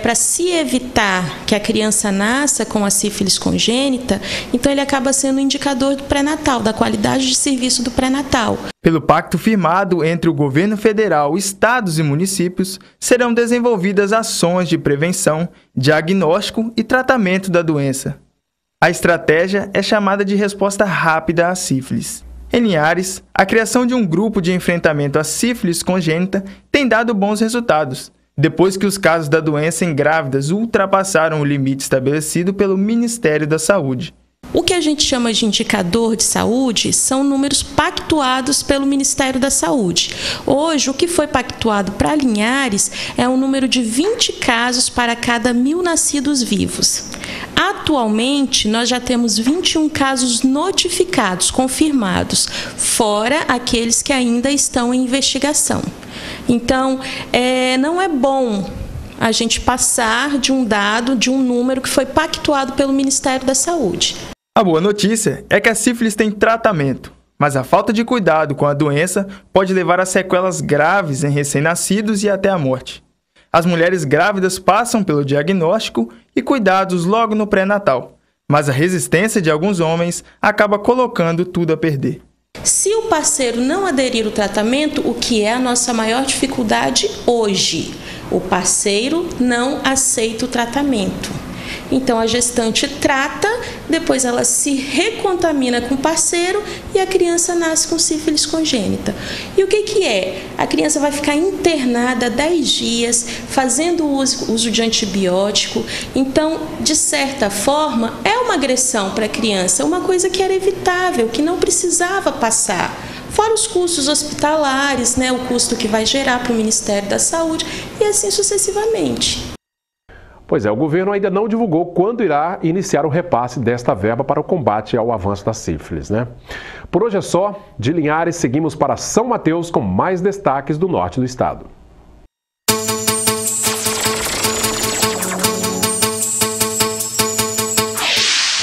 para se evitar que a criança nasça com a sífilis congênita, então ele acaba sendo um indicador do pré-natal, da qualidade de serviço do pré-natal. Pelo pacto firmado entre o governo federal, estados e municípios, serão desenvolvidas ações de prevenção, diagnóstico e tratamento da doença. A estratégia é chamada de resposta rápida à sífilis. Em Linhares, a criação de um grupo de enfrentamento à sífilis congênita tem dado bons resultados, depois que os casos da doença em grávidas ultrapassaram o limite estabelecido pelo Ministério da Saúde. O que a gente chama de indicador de saúde são números pactuados pelo Ministério da Saúde. Hoje, o que foi pactuado para Linhares é um número de 20 casos para cada 1.000 nascidos vivos. Atualmente, nós já temos 21 casos notificados, confirmados, fora aqueles que ainda estão em investigação. Então, não é bom a gente passar de um dado, de um número que foi pactuado pelo Ministério da Saúde. A boa notícia é que a sífilis tem tratamento, mas a falta de cuidado com a doença pode levar a sequelas graves em recém-nascidos e até a morte. As mulheres grávidas passam pelo diagnóstico e cuidados logo no pré-natal, mas a resistência de alguns homens acaba colocando tudo a perder. Se o parceiro não aderir ao tratamento, o que é a nossa maior dificuldade hoje? O parceiro não aceita o tratamento. Então a gestante trata, depois ela se recontamina com o parceiro e a criança nasce com sífilis congênita. E o que é? A criança vai ficar internada 10 dias, fazendo uso de antibiótico. Então, de certa forma, é uma agressão para a criança, uma coisa que era evitável, que não precisava passar. Fora os custos hospitalares, né, o custo que vai gerar para o Ministério da Saúde e assim sucessivamente. Pois é, o governo ainda não divulgou quando irá iniciar o repasse desta verba para o combate ao avanço da sífilis, né? Por hoje é só. De Linhares, seguimos para São Mateus com mais destaques do norte do estado.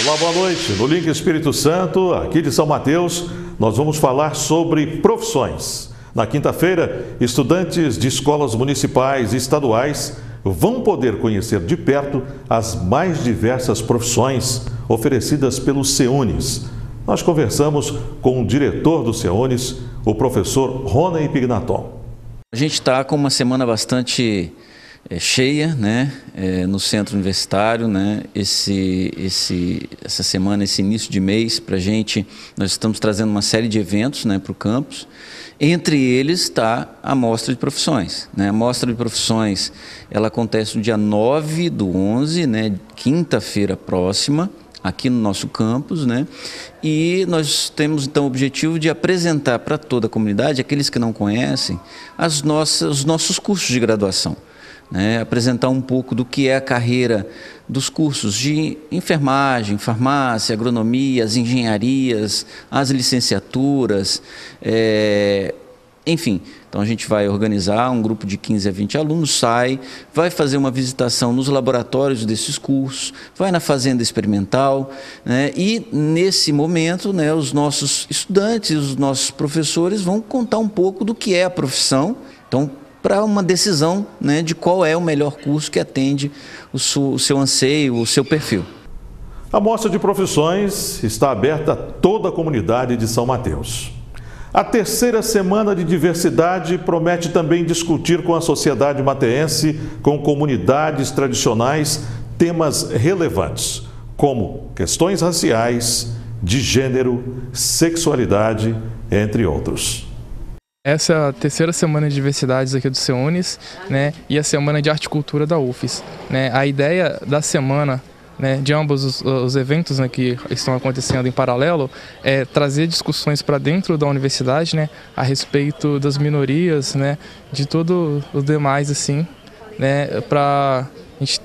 Olá, boa noite. No Link Espírito Santo, aqui de São Mateus, nós vamos falar sobre profissões. Na quinta-feira, estudantes de escolas municipais e estaduais vão poder conhecer de perto as mais diversas profissões oferecidas pelo CEUNES. Nós conversamos com o diretor do CEUNES, o professor Rony Pignaton. A gente está com uma semana bastante cheia, né, no centro universitário, né, essa semana, esse início de mês, para a gente, nós estamos trazendo uma série de eventos, né, para o campus. Entre eles está a Mostra de Profissões, né? A Mostra de Profissões, ela acontece no dia 9/11, né? Quinta-feira próxima, aqui no nosso campus, né? E nós temos então o objetivo de apresentar para toda a comunidade, aqueles que não conhecem, os nossos cursos de graduação, né? Apresentar um pouco do que é a carreira dos cursos de enfermagem, farmácia, agronomia, as engenharias, as licenciaturas, enfim. Então a gente vai organizar um grupo de 15 a 20 alunos, vai fazer uma visitação nos laboratórios desses cursos, vai na fazenda experimental, né? E nesse momento, né, os nossos estudantes, os nossos professores vão contar um pouco do que é a profissão. Então, para uma decisão, né, de qual é o melhor curso que atende o seu anseio, o seu perfil. A Mostra de Profissões está aberta a toda a comunidade de São Mateus. A terceira semana de diversidade promete também discutir com a sociedade mateense, com comunidades tradicionais, temas relevantes, como questões raciais, de gênero, sexualidade, entre outros. Essa é a terceira semana de diversidades aqui do CEUNES, né, e a semana de arte e cultura da UFES, né. A ideia da semana, né, de ambos os eventos, né, que estão acontecendo em paralelo, é trazer discussões para dentro da universidade, né, a respeito das minorias, né, de todo os demais, assim, né, a gente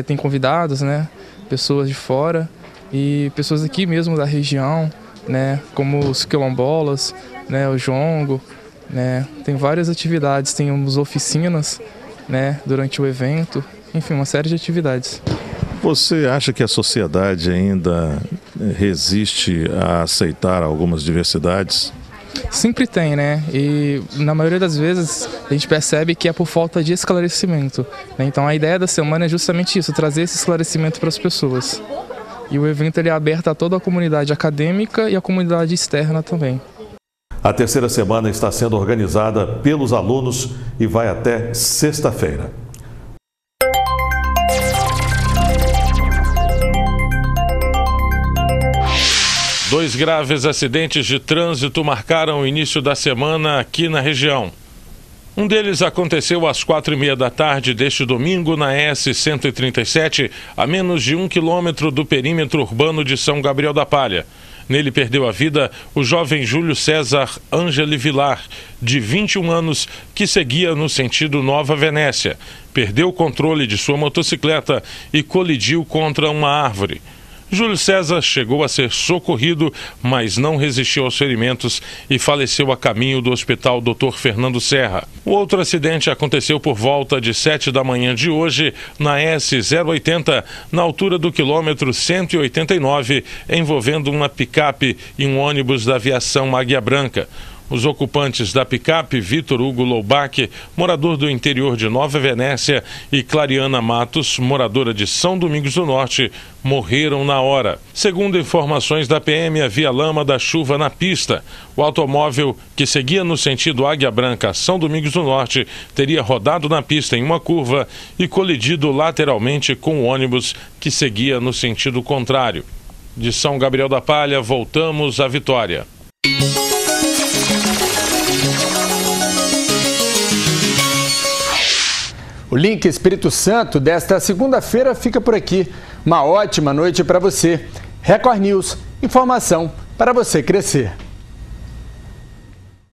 tem convidados, né, pessoas de fora e pessoas aqui mesmo da região, né, como os quilombolas, né, o jongo, né, tem várias atividades, temos oficinas, né, durante o evento, enfim, uma série de atividades. Você acha que a sociedade ainda resiste a aceitar algumas diversidades? Sempre tem, né? E na maioria das vezes a gente percebe que é por falta de esclarecimento, né? Então a ideia da semana é justamente isso, trazer esse esclarecimento para as pessoas. E o evento ele é aberto a toda a comunidade acadêmica e a comunidade externa também. A terceira semana está sendo organizada pelos alunos e vai até sexta-feira. 2 graves acidentes de trânsito marcaram o início da semana aqui na região. Um deles aconteceu às 4h30 da tarde deste domingo na S-137, a menos de 1 quilômetro do perímetro urbano de São Gabriel da Palha. Nele perdeu a vida o jovem Júlio César Ângeli Vilar, de 21 anos, que seguia no sentido Nova Venécia. Perdeu o controle de sua motocicleta e colidiu contra uma árvore. Júlio César chegou a ser socorrido, mas não resistiu aos ferimentos e faleceu a caminho do Hospital Dr. Fernando Serra. O outro acidente aconteceu por volta de 7 da manhã de hoje, na S-080, na altura do quilômetro 189, envolvendo uma picape e um ônibus da aviação Águia Branca. Os ocupantes da picape, Vitor Hugo Loubach, morador do interior de Nova Venécia, e Clariana Matos, moradora de São Domingos do Norte, morreram na hora. Segundo informações da PM, havia lama da chuva na pista. O automóvel, que seguia no sentido Águia Branca, São Domingos do Norte, teria rodado na pista em uma curva e colidido lateralmente com o ônibus que seguia no sentido contrário. De São Gabriel da Palha, voltamos à Vitória. O Link Espírito Santo desta segunda-feira fica por aqui. Uma ótima noite para você. Record News, informação para você crescer.